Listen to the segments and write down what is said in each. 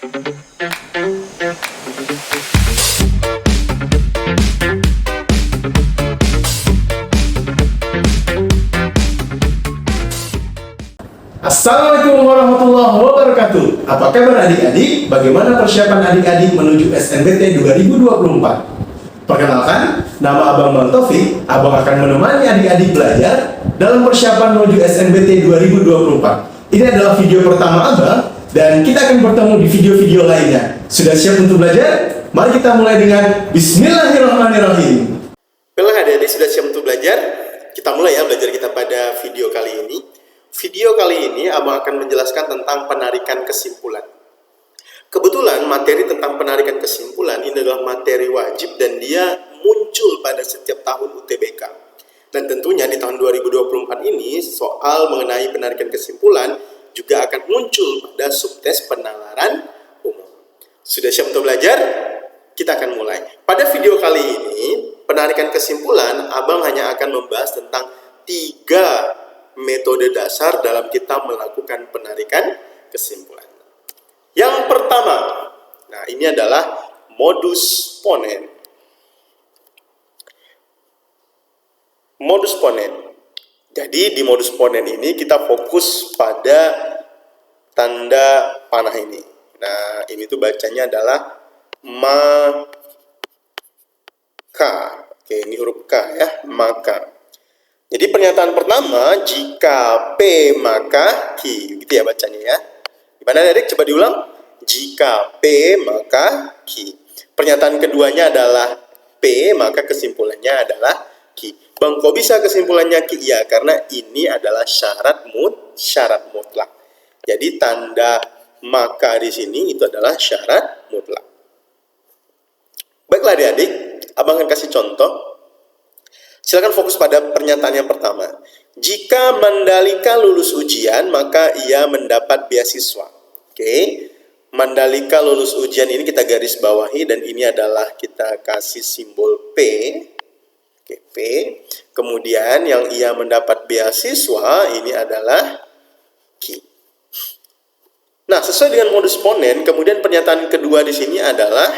Assalamualaikum warahmatullahi wabarakatuh. Apa kabar adik-adik? Bagaimana persiapan adik-adik menuju SNBT 2024? Perkenalkan, nama Abang Bang Taufik. Abang akan menemani adik-adik belajar dalam persiapan menuju SNBT 2024. Ini adalah video pertama Abang, dan kita akan bertemu di video-video lainnya. Sudah siap untuk belajar? Mari kita mulai dengan Bismillahirrahmanirrahim. Baiklah adik-adik, sudah siap untuk belajar? Kita mulai ya belajar kita pada video kali ini. Video kali ini Abang akan menjelaskan tentang penarikan kesimpulan. Kebetulan materi tentang penarikan kesimpulan ini adalah materi wajib dan dia muncul pada setiap tahun UTBK. Dan tentunya di tahun 2024 ini soal mengenai penarikan kesimpulan juga akan muncul pada subtes penalaran umum. Sudah siap untuk belajar? Kita akan mulai. Pada video kali ini, penarikan kesimpulan, Abang hanya akan membahas tentang 3 metode dasar dalam kita melakukan penarikan kesimpulan. Yang pertama, nah ini adalah modus ponens. Modus ponens. Jadi di modus ponens ini kita fokus pada tanda panah ini. Nah, ini tuh bacanya adalah maka. Oke, ini huruf K ya, maka. Jadi pernyataan pertama, jika P maka Q, gitu ya bacanya ya. Gimana adik? Coba diulang. Jika P maka Q. Pernyataan keduanya adalah P, maka kesimpulannya adalah Q. Bang, kok bisa kesimpulannya Q? Ya, karena ini adalah syarat mutlak. Jadi tanda maka di sini itu adalah syarat mutlak. Baiklah adik-adik, Abang akan kasih contoh. Silakan fokus pada pernyataan yang pertama. Jika Mandalika lulus ujian, maka ia mendapat beasiswa. Oke. Mandalika lulus ujian ini kita garis bawahi dan ini adalah kita kasih simbol P. Oke, P. Kemudian yang ia mendapat beasiswa ini adalah Q. Nah, sesuai dengan modus ponens, kemudian pernyataan kedua di sini adalah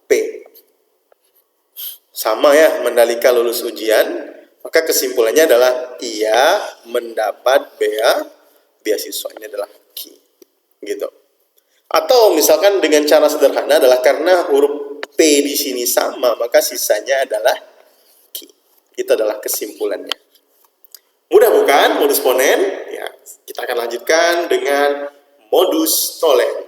P. Sama ya, Mandalika lulus ujian, maka kesimpulannya adalah ia mendapat beasiswa. Ini adalah Q. Gitu. Atau misalkan dengan cara sederhana adalah karena huruf P di sini sama, maka sisanya adalah Q. Itu adalah kesimpulannya. Mudah bukan modus ponens? Ya, kita akan lanjutkan dengan modus tollens.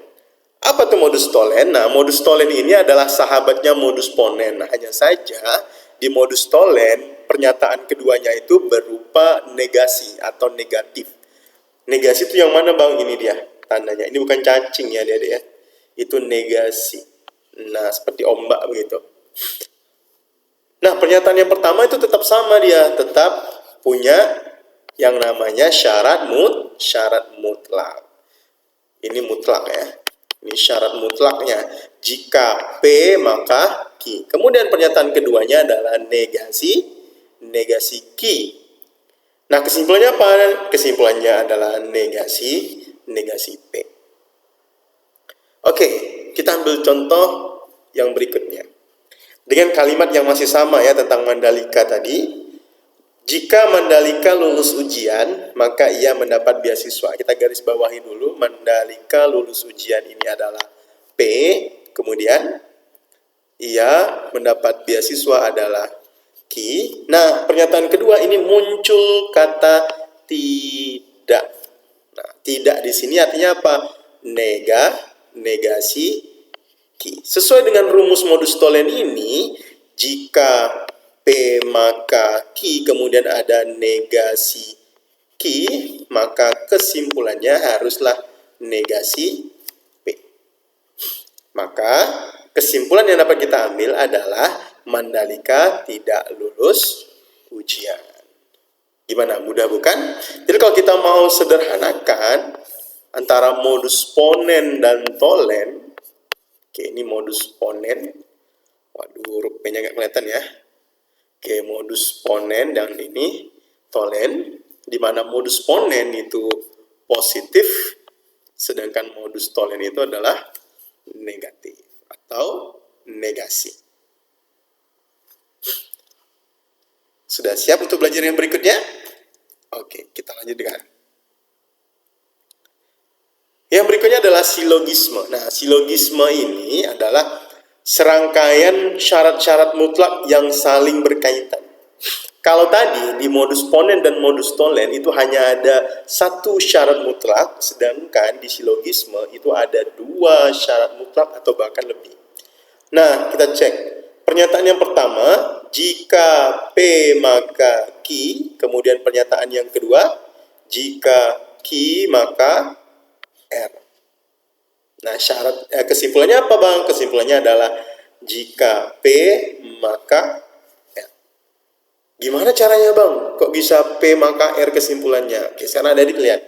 Apa tuh modus tollens? Nah, modus tollens ini adalah sahabatnya modus ponens. Nah, hanya saja di modus tollens pernyataan keduanya itu berupa negasi atau negatif. Negasi itu yang mana Bang? Ini dia tandanya. Ini bukan cacing ya adik-adik ya. Itu negasi. Nah, seperti ombak begitu. Nah, pernyataan yang pertama itu tetap sama dia. Tetap punya yang namanya syarat mutlak. Ini mutlak ya. Ini syarat mutlaknya. Jika P maka Q. Kemudian pernyataan keduanya adalah negasi Q. Nah, kesimpulannya apa? Kesimpulannya adalah negasi P. Oke, kita ambil contoh yang berikutnya. Dengan kalimat yang masih sama ya tentang Mandalika tadi. Jika Mandalika lulus ujian, maka ia mendapat beasiswa. Kita garis bawahi dulu, Mandalika lulus ujian ini adalah P, kemudian ia mendapat beasiswa adalah Q. Nah, pernyataan kedua ini muncul kata tidak. Nah, tidak di sini artinya apa? Negasi Q. Sesuai dengan rumus modus tollens ini, jika P maka Q, kemudian ada negasi Q, maka kesimpulannya haruslah negasi P. Maka kesimpulan yang dapat kita ambil adalah Mandalika tidak lulus ujian. Gimana? Mudah bukan? Jadi kalau kita mau sederhanakan antara modus ponens dan tollens, oke, ini modus ponens. Waduh, huruf P-nya nggak kelihatan ya. Oke, modus ponens dan ini tollens, di mana modus ponens itu positif, sedangkan modus tollens itu adalah negatif atau negasi. Sudah siap untuk belajar yang berikutnya? Oke, kita lanjut dengan yang berikutnya adalah silogisme. Nah, silogisme ini adalah serangkaian syarat-syarat mutlak yang saling berkaitan. Kalau tadi di modus ponen dan modus tolen itu hanya ada satu syarat mutlak, sedangkan di silogisme itu ada dua syarat mutlak atau bahkan lebih. Nah, kita cek. Pernyataan yang pertama, jika P maka Q, kemudian pernyataan yang kedua, jika Q maka R. Nah, kesimpulannya apa, Bang? Kesimpulannya adalah jika P maka R. Gimana caranya, Bang? Kok bisa P maka R kesimpulannya? Oke, sekarang adik lihat.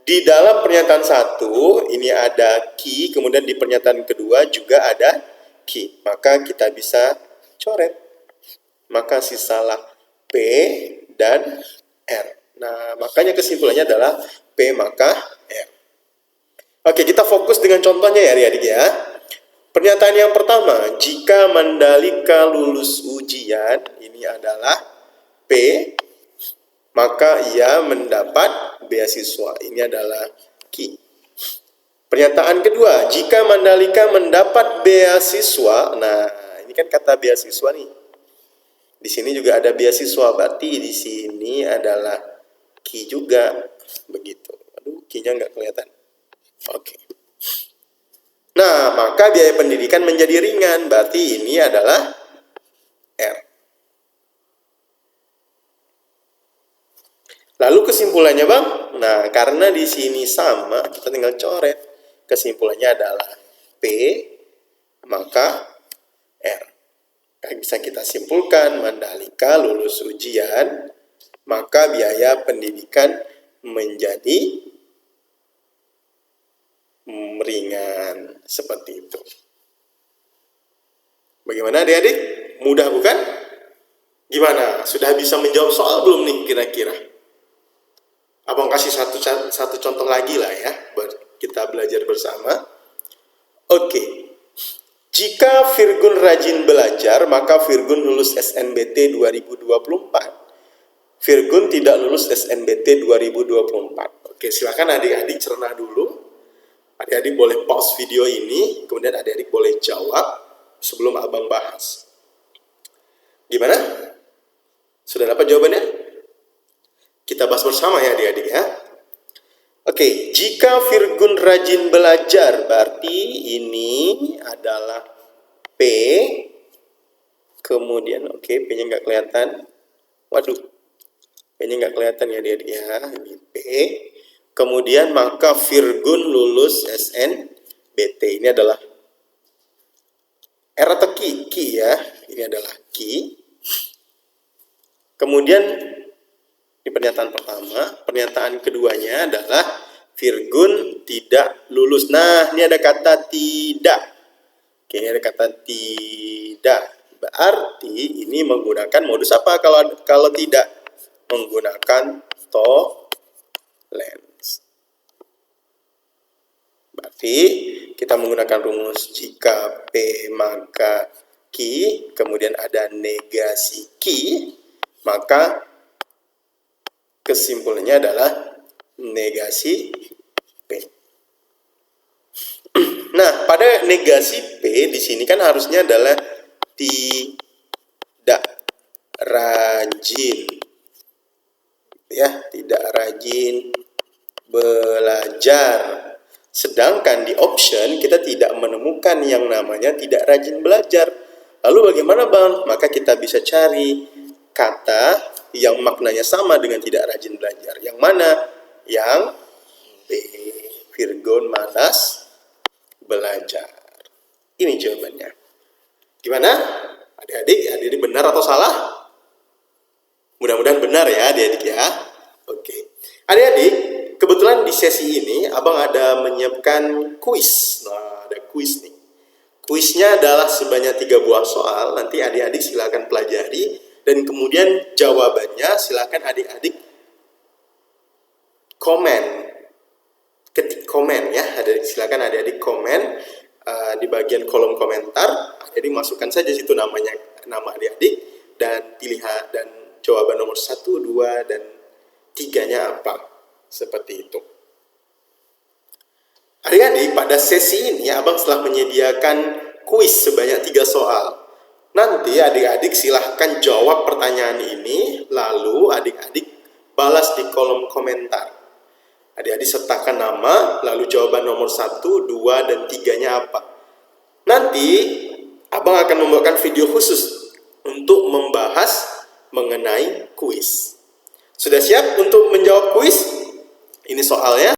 Di dalam pernyataan satu, ini ada Q, kemudian di pernyataan kedua juga ada Q. Maka kita bisa coret. Maka sisalah P dan R. Nah, makanya kesimpulannya adalah P maka R. Oke, kita fokus dengan contohnya ya adik-adik ya. Pernyataan yang pertama, jika Mandalika lulus ujian, ini adalah P, maka ia mendapat beasiswa. Ini adalah Q. Pernyataan kedua, jika Mandalika mendapat beasiswa, nah ini kan kata beasiswa nih. Di sini juga ada beasiswa, berarti di sini adalah Q juga, begitu. Aduh, Q-nya nggak kelihatan. Oke. Nah, maka biaya pendidikan menjadi ringan, berarti ini adalah R. Lalu kesimpulannya, Bang? Nah, karena di sini sama, kita tinggal coret. Kesimpulannya adalah P maka R. Bisa kita simpulkan, Mandalika lulus ujian, maka biaya pendidikan menjadi ringan, seperti itu. Bagaimana adik-adik? Mudah bukan? Gimana? Sudah bisa menjawab soal belum nih kira-kira? Abang kasih satu contoh lagi lah ya, buat kita belajar bersama. Oke. Jika Virgun rajin belajar, maka Virgun lulus SNBT 2024. Virgun tidak lulus SNBT 2024. Oke, silakan adik-adik cerna dulu. Adik-adik boleh pause video ini, kemudian adik-adik boleh jawab sebelum abang bahas. Gimana? Sudah dapat jawabannya? Kita bahas bersama ya adik-adik ya. Oke, jika Virgun rajin belajar, berarti ini adalah P, kemudian P-nya nggak kelihatan. Waduh, P-nya nggak kelihatan ya adik-adik ya. Ini P. Kemudian maka Virgun lulus SNBT. Ini adalah R atau Q? Q ya. Ini adalah Q. Kemudian di pernyataan pertama, pernyataan keduanya adalah Virgun tidak lulus. Nah, ini ada kata tidak. Oke, ini ada kata tidak. Berarti ini menggunakan modus apa kalau tidak? Menggunakan tollens. Berarti kita menggunakan rumus jika P maka Q, kemudian ada negasi Q, maka kesimpulannya adalah negasi P. Nah, pada negasi P di sini kan harusnya adalah tidak rajin. Ya, tidak rajin belajar. Sedangkan di option kita tidak menemukan yang namanya tidak rajin belajar. Lalu bagaimana, Bang? Maka kita bisa cari kata yang maknanya sama dengan tidak rajin belajar. Yang mana? Yang B, Virgun malas belajar. Ini jawabannya. Gimana? Adik-adik benar atau salah? Mudah-mudahan benar ya adik-adik ya. Oke. Adik-adik, kebetulan di sesi ini Abang ada menyiapkan kuis. Nah, ada kuis nih. Kuisnya adalah sebanyak 3 buah soal. Nanti adik-adik silakan pelajari. Dan kemudian jawabannya silakan adik-adik komen. Ketik komen ya. Silakan adik-adik komen. di bagian kolom komentar. Jadi masukkan saja situ namanya, nama adik-adik, dan pilihan dan jawaban nomor 1, 2, dan 3-nya apa. Seperti itu. Adik-adik, pada sesi ini Abang telah menyediakan kuis sebanyak 3 soal. Nanti adik-adik silahkan jawab pertanyaan ini, lalu adik-adik balas di kolom komentar. Adik-adik sertakan nama, lalu jawaban nomor 1, 2, dan 3-nya apa. Nanti Abang akan membuatkan video khusus untuk membahas mengenai kuis. Sudah siap untuk menjawab kuis? Ini soalnya.